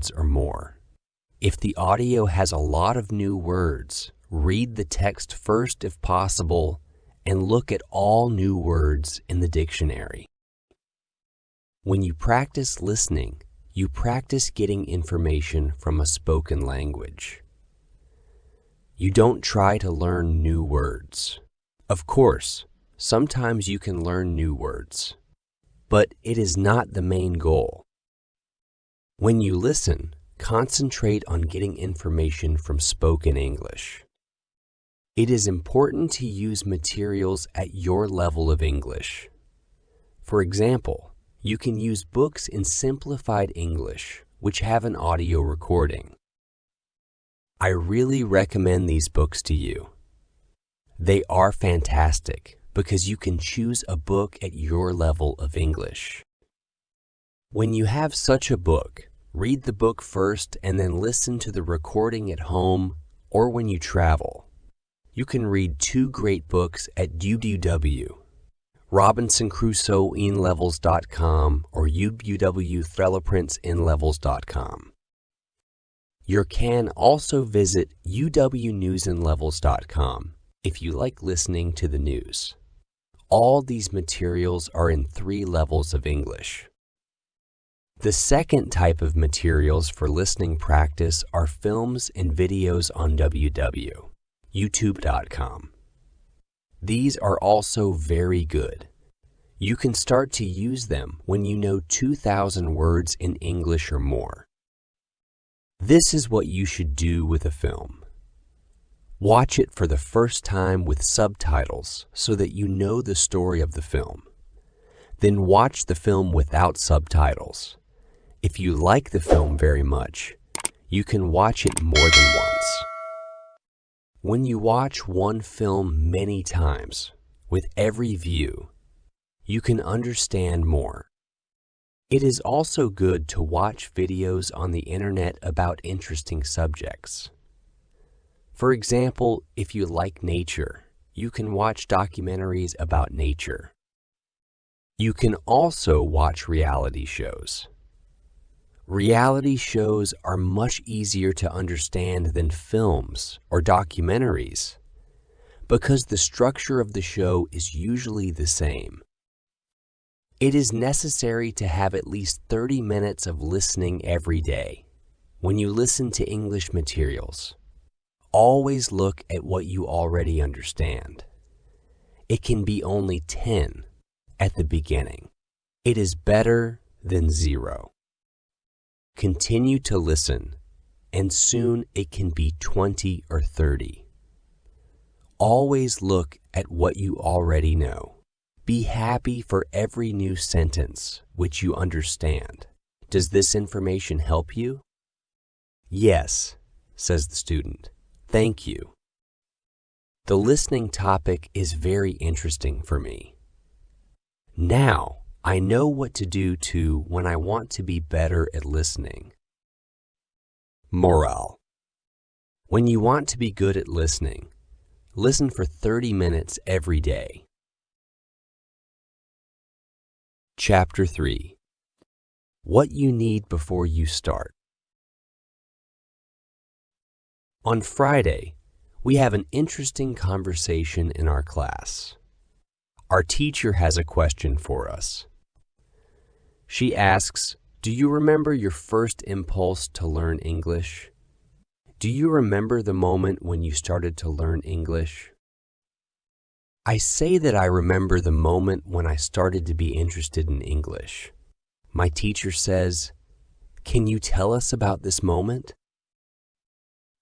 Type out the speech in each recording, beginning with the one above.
words or more. If the audio has a lot of new words, read the text first if possible, and look at all new words in the dictionary. When you practice listening, you practice getting information from a spoken language. You don't try to learn new words. Of course, sometimes you can learn new words, but it is not the main goal. When you listen, concentrate on getting information from spoken English. It is important to use materials at your level of English. For example, you can use books in simplified English, which have an audio recording. I really recommend these books to you. They are fantastic because you can choose a book at your level of English. When you have such a book, read the book first and then listen to the recording at home or when you travel. You can read two great books at www.robinsonCrusoeinlevels.com or www.threlleprintsInlevels.com. You can also visit uwnewsinlevels.com if you like listening to the news. All these materials are in 3 levels of English. The second type of materials for listening practice are films and videos on youtube.com. These are also very good. You can start to use them when you know 2,000 words in English or more. This is what you should do with a film. Watch it for the first time with subtitles so that you know the story of the film. Then watch the film without subtitles. If you like the film very much, you can watch it more than once. When you watch one film many times, with every view, you can understand more. It is also good to watch videos on the internet about interesting subjects. For example, if you like nature, you can watch documentaries about nature. You can also watch reality shows. Reality shows are much easier to understand than films or documentaries because the structure of the show is usually the same. It is necessary to have at least 30 minutes of listening every day. When you listen to English materials, always look at what you already understand. It can be only 10 at the beginning. It is better than 0. Continue to listen, and soon it can be 20 or 30. Always look at what you already know. Be happy for every new sentence which you understand. Does this information help you? Yes, says the student. Thank you. The listening topic is very interesting for me. Now, I know what to do when I want to be better at listening. Morale. When you want to be good at listening, listen for 30 minutes every day. Chapter 3. What you need before you start. On Friday, we have an interesting conversation in our class. Our teacher has a question for us. She asks, "Do you remember your first impulse to learn English? Do you remember the moment when you started to learn English?" I say that I remember the moment when I started to be interested in English. My teacher says, "Can you tell us about this moment?"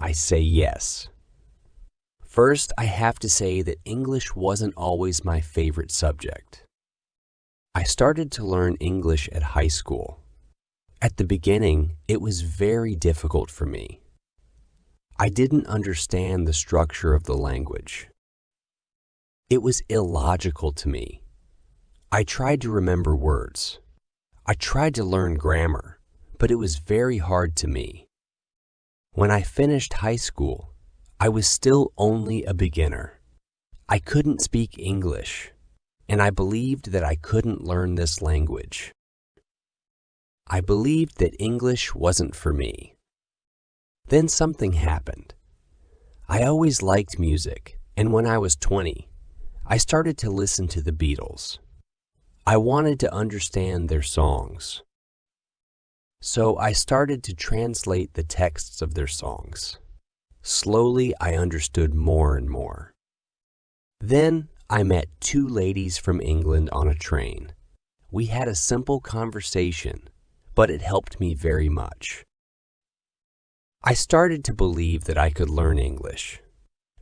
I say yes. First, I have to say that English wasn't always my favorite subject. I started to learn English at high school. At the beginning, it was very difficult for me. I didn't understand the structure of the language. It was illogical to me. I tried to remember words. I tried to learn grammar, but it was very hard to me. When I finished high school, I was still only a beginner. I couldn't speak English, and I believed that I couldn't learn this language. I believed that English wasn't for me. Then something happened. I always liked music, and when I was 20, I started to listen to the Beatles. I wanted to understand their songs. So I started to translate the texts of their songs. Slowly, I understood more and more. Then I met two ladies from England on a train. We had a simple conversation, but it helped me very much. I started to believe that I could learn English.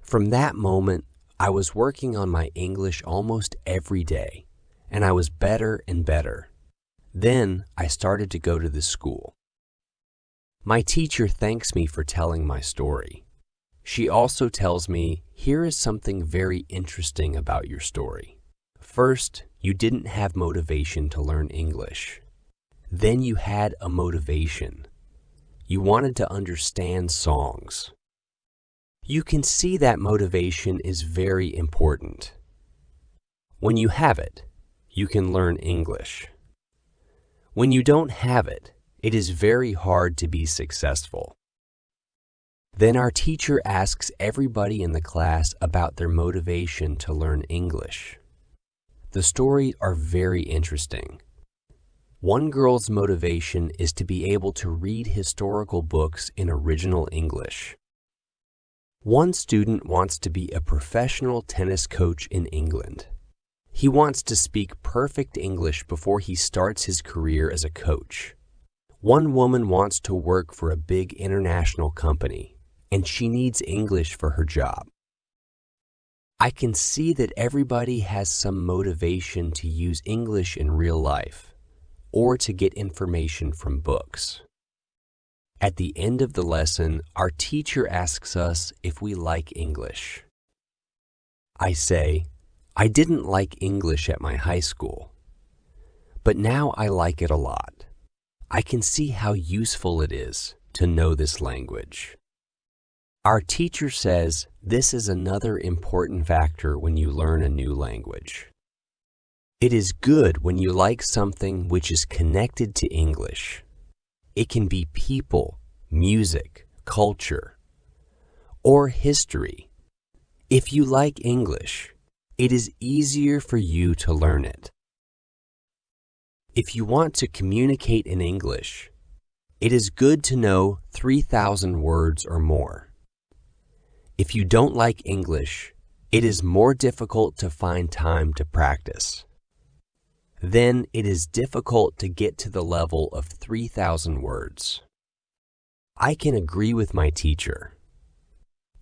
From that moment, I was working on my English almost every day, and I was better and better. Then I started to go to the school. My teacher thanks me for telling my story. She also tells me, here is something very interesting about your story. First, you didn't have motivation to learn English. Then you had a motivation. You wanted to understand songs. You can see that motivation is very important. When you have it, you can learn English. When you don't have it, it is very hard to be successful. Then our teacher asks everybody in the class about their motivation to learn English. The stories are very interesting. One girl's motivation is to be able to read historical books in original English. One student wants to be a professional tennis coach in England. He wants to speak perfect English before he starts his career as a coach. One woman wants to work for a big international company, and she needs English for her job. I can see that everybody has some motivation to use English in real life, or to get information from books. At the end of the lesson, our teacher asks us if we like English. I say, I didn't like English at my high school, but now I like it a lot. I can see how useful it is to know this language. Our teacher says this is another important factor when you learn a new language. It is good when you like something which is connected to English. It can be people, music, culture, or history. If you like English, it is easier for you to learn it. If you want to communicate in English, it is good to know 3,000 words or more. If you don't like English, it is more difficult to find time to practice. Then it is difficult to get to the level of 3,000 words. I can agree with my teacher.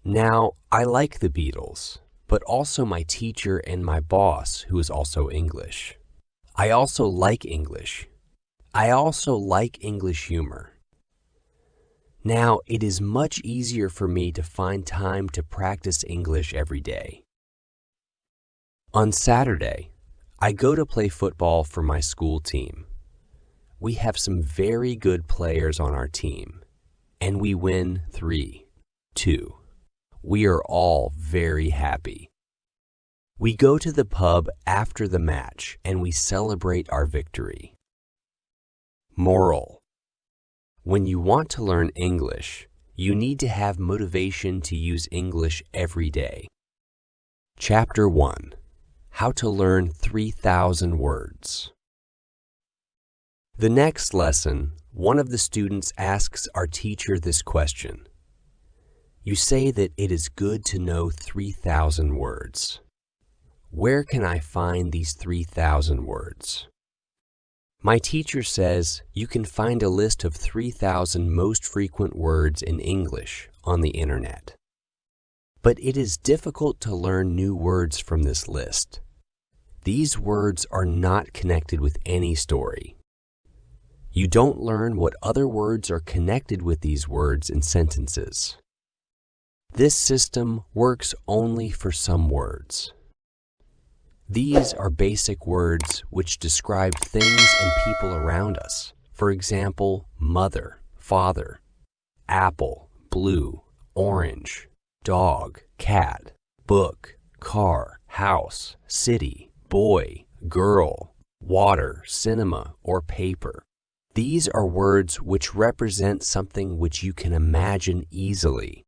Now, I like the Beatles, but also my teacher and my boss, who is also English. I also like English. I also like English humor. Now, it is much easier for me to find time to practice English every day. On Saturday, I go to play football for my school team. We have some very good players on our team, and we win 3-2. We are all very happy. We go to the pub after the match and we celebrate our victory. Moral: when you want to learn English, you need to have motivation to use English every day. Chapter 1: How to learn 3,000 words. The next lesson, one of the students asks our teacher this question. You say that it is good to know 3,000 words. Where can I find these 3,000 words? My teacher says you can find a list of 3,000 most frequent words in English on the internet. But it is difficult to learn new words from this list. These words are not connected with any story. You don't learn what other words are connected with these words in sentences. This system works only for some words. These are basic words which describe things and people around us. For example, mother, father, apple, blue, orange, dog, cat, book, car, house, city, boy, girl, water, cinema, or paper. These are words which represent something which you can imagine easily.